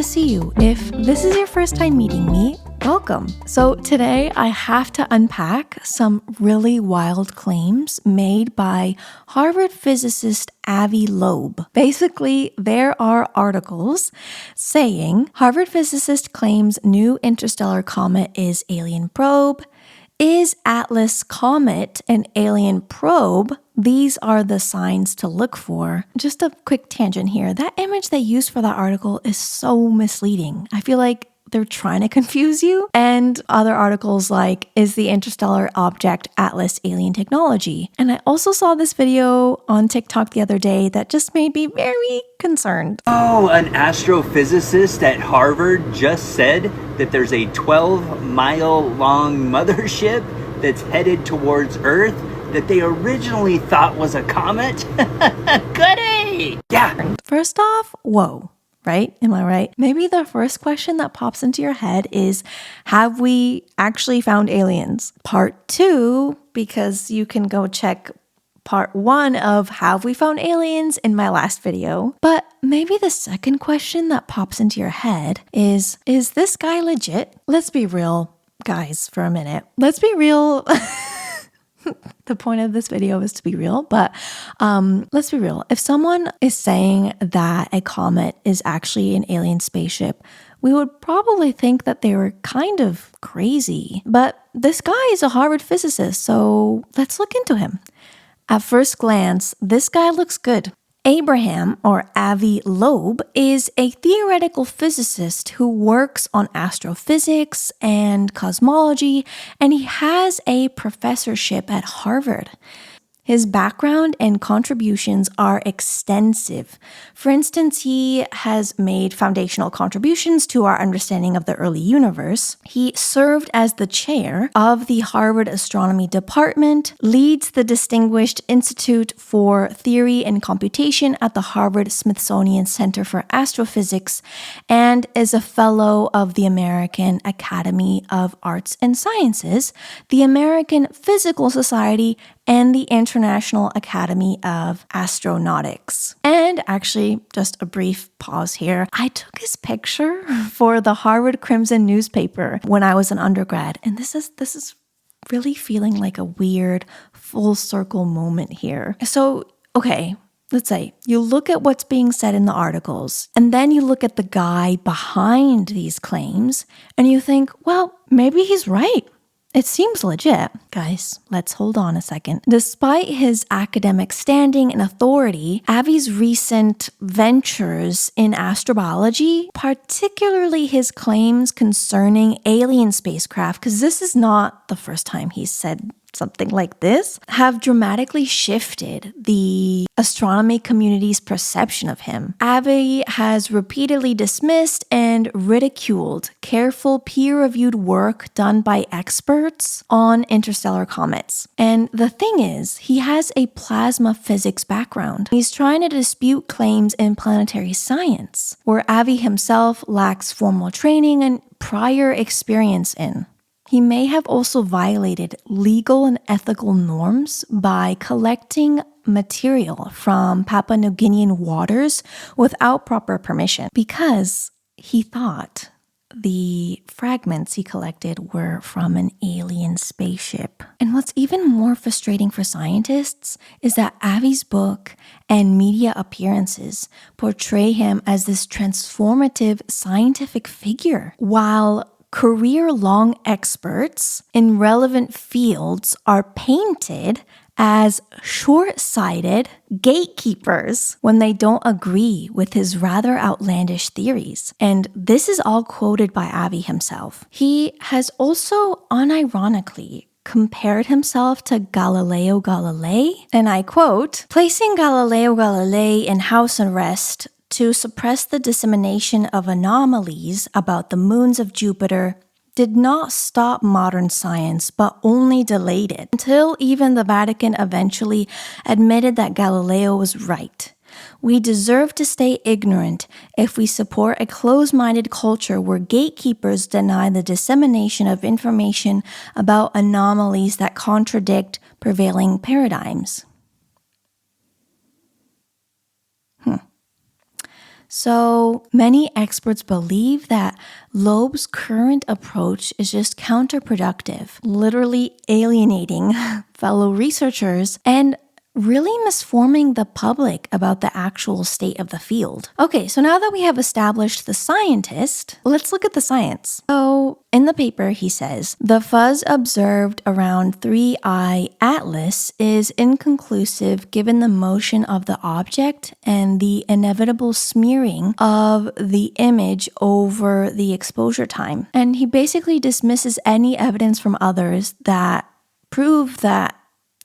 to see you. If this is your first time meeting me, welcome. So today I have to unpack some really wild claims made by Harvard physicist Avi Loeb. Basically, there are articles saying Harvard physicist claims new interstellar comet is alien probe. Is Atlas Comet an alien probe? These are the signs to look for. Just a quick tangent here. That image they used for that article is so misleading. I feel like they're trying to confuse you. And other articles like, is the interstellar object Atlas alien technology? And I also saw this video on TikTok the other day that just made me very concerned. Oh, an astrophysicist at Harvard just said that there's a 12-mile long mothership that's headed towards Earth that they originally thought was a comet? Goody! Yeah. First off, whoa. Right? Am I right? Maybe the first question that pops into your head is, have we actually found aliens? Part 2, because you can go check part 1 of have we found aliens in my last video. But maybe the second question that pops into your head is this guy legit? Let's be real, guys, for a minute. Let's be real. The point of this video is to be real, but let's be real. If someone is saying that a comet is actually an alien spaceship, we would probably think that they were kind of crazy. But this guy is a Harvard physicist, so let's look into him. At first glance, this guy looks good. Abraham, or Avi Loeb, is a theoretical physicist who works on astrophysics and cosmology, and he has a professorship at Harvard. His background and contributions are extensive. For instance, he has made foundational contributions to our understanding of the early universe. He served as the chair of the Harvard Astronomy Department, leads the Distinguished Institute for Theory and Computation at the Harvard-Smithsonian Center for Astrophysics, and is a fellow of the American Academy of Arts and Sciences, the American Physical Society, and the International Academy of Astronautics. And actually, just a brief pause here. I took his picture for the Harvard Crimson newspaper when I was an undergrad, and this is really feeling like a weird full circle moment here. So, okay, let's say you look at what's being said in the articles, and then you look at the guy behind these claims, and you think, well, maybe he's right. It seems legit. Guys, let's hold on a second. Despite his academic standing and authority, Avi's recent ventures in astrobiology, particularly his claims concerning alien spacecraft, because this is not the first time he's said something like this, have dramatically shifted the astronomy community's perception of him. Avi has repeatedly dismissed and ridiculed careful peer-reviewed work done by experts on interstellar comets. And the thing is, he has a plasma physics background. He's trying to dispute claims in planetary science, where Avi himself lacks formal training and prior experience in. He may have also violated legal and ethical norms by collecting material from Papua New Guinean waters without proper permission because he thought the fragments he collected were from an alien spaceship. And what's even more frustrating for scientists is that Avi's book and media appearances portray him as this transformative scientific figure, while career-long experts in relevant fields are painted as short-sighted gatekeepers when they don't agree with his rather outlandish theories. And this is all quoted by Avi himself. He has also unironically compared himself to Galileo Galilei, and I quote, "Placing Galileo Galilei in house arrest to suppress the dissemination of anomalies about the moons of Jupiter did not stop modern science, but only delayed it, until even the Vatican eventually admitted that Galileo was right. We deserve to stay ignorant if we support a closed-minded culture where gatekeepers deny the dissemination of information about anomalies that contradict prevailing paradigms." So many experts believe that Loeb's current approach is just counterproductive, literally alienating fellow researchers and really misforming the public about the actual state of the field. Okay, so now that we have established the scientist, let's look at the science. So in the paper, he says, the fuzz observed around 3I Atlas is inconclusive given the motion of the object and the inevitable smearing of the image over the exposure time. And he basically dismisses any evidence from others that prove that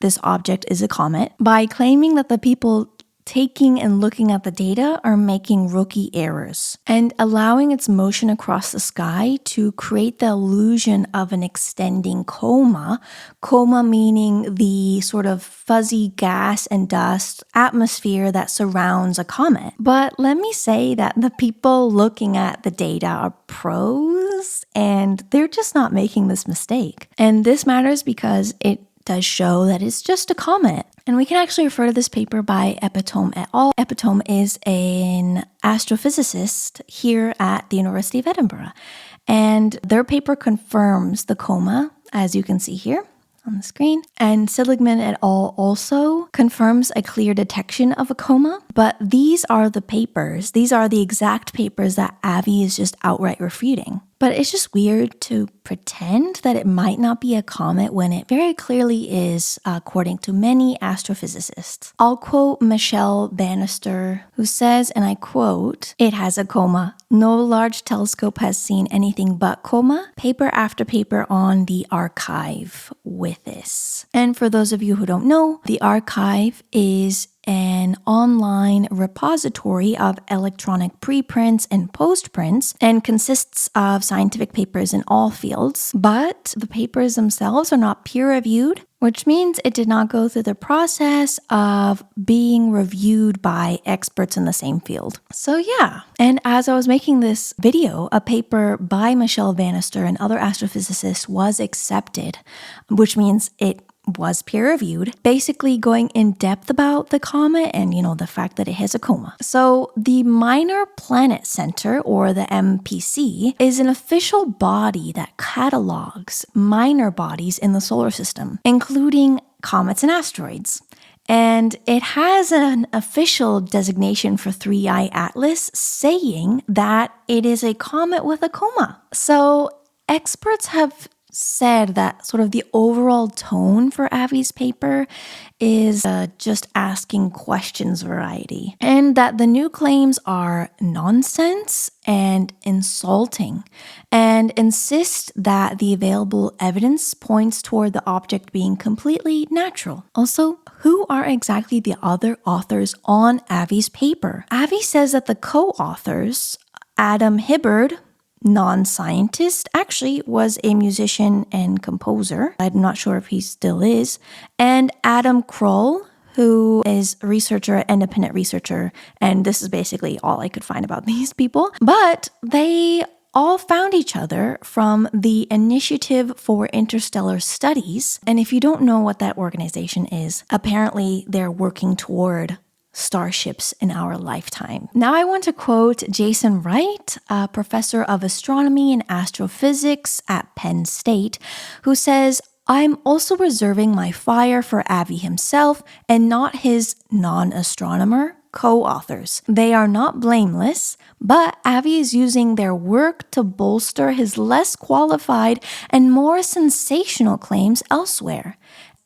this object is a comet by claiming that the people taking and looking at the data are making rookie errors and allowing its motion across the sky to create the illusion of an extending coma. Coma meaning the sort of fuzzy gas and dust atmosphere that surrounds a comet. But let me say that the people looking at the data are pros and they're just not making this mistake. And this matters because it does show that it's just a comet. And we can actually refer to this paper by Epitome et al. Epitome is an astrophysicist here at the University of Edinburgh. And their paper confirms the coma, as you can see here on the screen. And Seligman et al. Also confirms a clear detection of a coma. But these are the papers. These are the exact papers that Avi is just outright refuting. But it's just weird to pretend that it might not be a comet when it very clearly is, according to many astrophysicists. I'll quote Michelle Bannister, who says, and I quote, "It has a coma. No large telescope has seen anything but coma. Paper after paper on the arXiv with this." And for those of you who don't know, the arXiv is an online repository of electronic preprints and postprints and consists of scientific papers in all fields, but the papers themselves are not peer-reviewed, which means it did not go through the process of being reviewed by experts in the same field. So yeah, and as I was making this video, a paper by Michelle Bannister and other astrophysicists was accepted, which means it was peer-reviewed, basically going in depth about the comet and, the fact that it has a coma. So the Minor Planet Center, or the MPC, is an official body that catalogs minor bodies in the solar system, including comets and asteroids. And it has an official designation for 3I Atlas saying that it is a comet with a coma. So experts have said that sort of the overall tone for Avi's paper is just asking questions variety, and that the new claims are nonsense and insulting, and insist that the available evidence points toward the object being completely natural. Also, who are exactly the other authors on Avi's paper? Avi says that the co-authors, Adam Hibbard, non-scientist, actually was a musician and composer. I'm not sure if he still is. And Adam Kroll, who is a researcher, independent researcher. And this is basically all I could find about these people. But they all found each other from the Initiative for Interstellar Studies. And if you don't know what that organization is, apparently they're working toward starships in our lifetime. Now I want to quote Jason Wright, a professor of astronomy and astrophysics at Penn State, who says, "I'm also reserving my fire for Avi himself and not his non-astronomer co-authors. They are not blameless, but Avi is using their work to bolster his less qualified and more sensational claims elsewhere.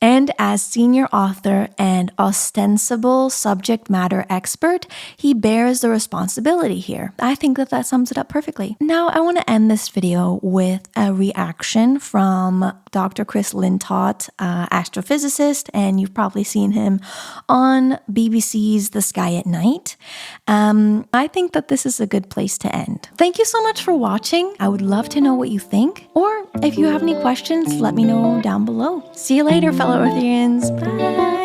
And as senior author and ostensible subject matter expert, he bears the responsibility here." I think that sums it up perfectly. Now, I want to end this video with a reaction from Dr. Chris Lintott, astrophysicist, and you've probably seen him on BBC's The Sky at Night. I think that this is a good place to end. Thank you so much for watching. I would love to know what you think, or if you have any questions, let me know down below. See you later, fellow Earthians. Bye.